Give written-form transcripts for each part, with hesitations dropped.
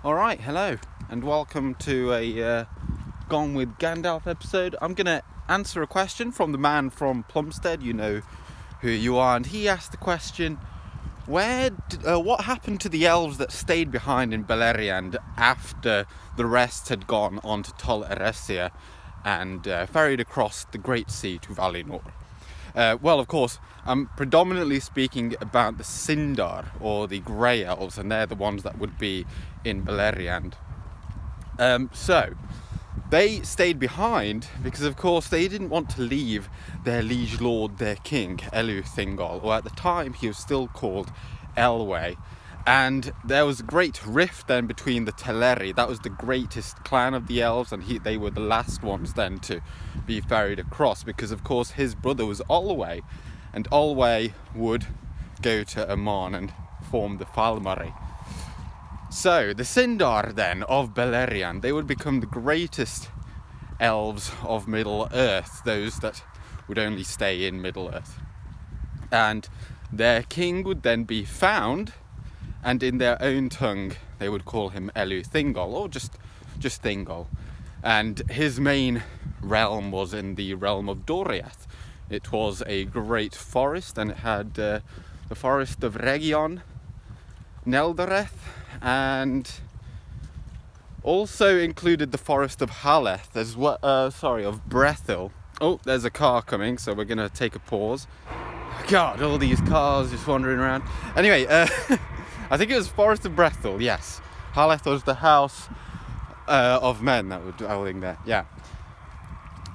Alright, hello, and welcome to a Gone with Gandalf episode. I'm going to answer a question from the man from Plumstead, you know who you are, and he asked the question, what happened to the elves that stayed behind in Beleriand after the rest had gone on to Tol Eressëa and ferried across the Great Sea to Valinor? Well, of course, I'm predominantly speaking about the Sindar, or the Grey Elves, and they're the ones that would be in Beleriand. So, they stayed behind because, of course, they didn't want to leave their liege lord, their king, Elway, or at the time he was still called Elway. And there was a great rift then between the Teleri. That was the greatest clan of the elves, and they were the last ones then to be ferried across, because of course his brother was Elway, and Elway would go to Aman and form the Falmari. So the Sindar then of Beleriand, they would become the greatest elves of Middle-earth, those that would only stay in Middle-earth. And their king would then be found, and in their own tongue they would call him Elway, or just Thingol. And his main realm was in the realm of Doriath. It was a great forest, and it had the forest of Region, Neldoreth, and also included the forest of Haleth as well. Of Brethil. Oh, there's a car coming, so we're gonna take a pause. God, all these cars just wandering around. Anyway, I think it was Forest of Brethil, yes. Haleth was the house of men that were dwelling there, yeah.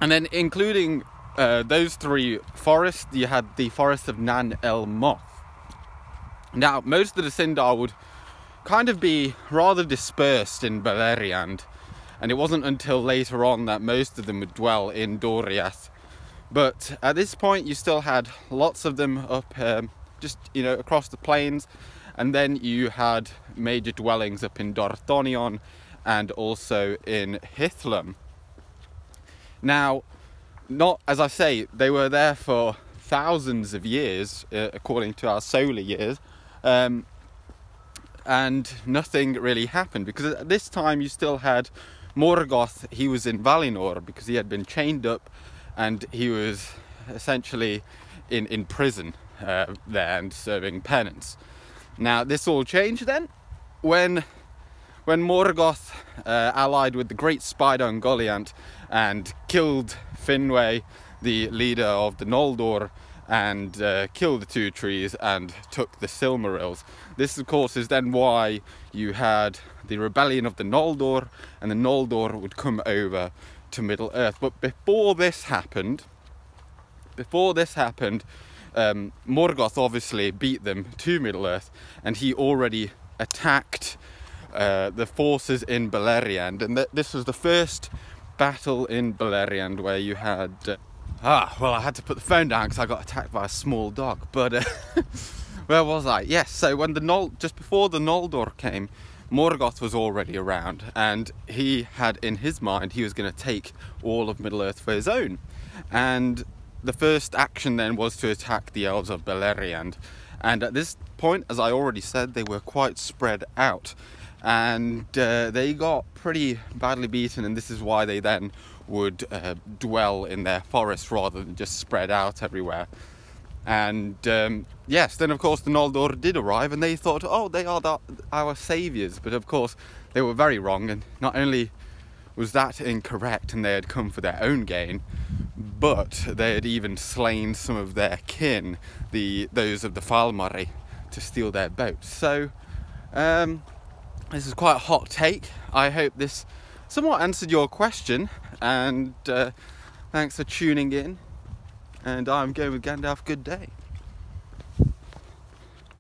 And then including those three forests, you had the forest of Nan El Moth. Now, most of the Sindar would kind of be rather dispersed in Beleriand, and it wasn't until later on that most of them would dwell in Doriath. But at this point, you still had lots of them up, just, across the plains. And then you had major dwellings up in Dorthonion and also in Hithlum. Now, as I say, they were there for thousands of years, according to our solar years, and nothing really happened, because at this time you still had Morgoth. He was in Valinor because he had been chained up, and he was essentially in prison there and serving penance. Now, this all changed then when Morgoth allied with the great spider Ungoliant and killed Finwë, the leader of the Noldor, and killed the two trees and took the Silmarils. This, of course, is then why you had the rebellion of the Noldor, and the Noldor would come over to Middle-earth. But before this happened, Morgoth obviously beat them to Middle-earth, and he already attacked the forces in Beleriand. And this was the first battle in Beleriand where you had... I had to put the phone down because I got attacked by a small dog. But where was I? Yes, so when just before the Noldor came, Morgoth was already around, and he had in his mind he was going to take all of Middle-earth for his own. And the first action then was to attack the elves of Beleriand, and at this point, as I already said, they were quite spread out, and they got pretty badly beaten, and this is why they then would dwell in their forest rather than just spread out everywhere. And yes, then of course the Noldor did arrive, and they thought, oh, they are our saviours, but of course they were very wrong, and not only was that incorrect and they had come for their own gain, but they had even slain some of their kin, those of the Falmari, to steal their boats. So this is quite a hot take. I hope this somewhat answered your question, and thanks for tuning in, and I'm going with Gandalf. Good day.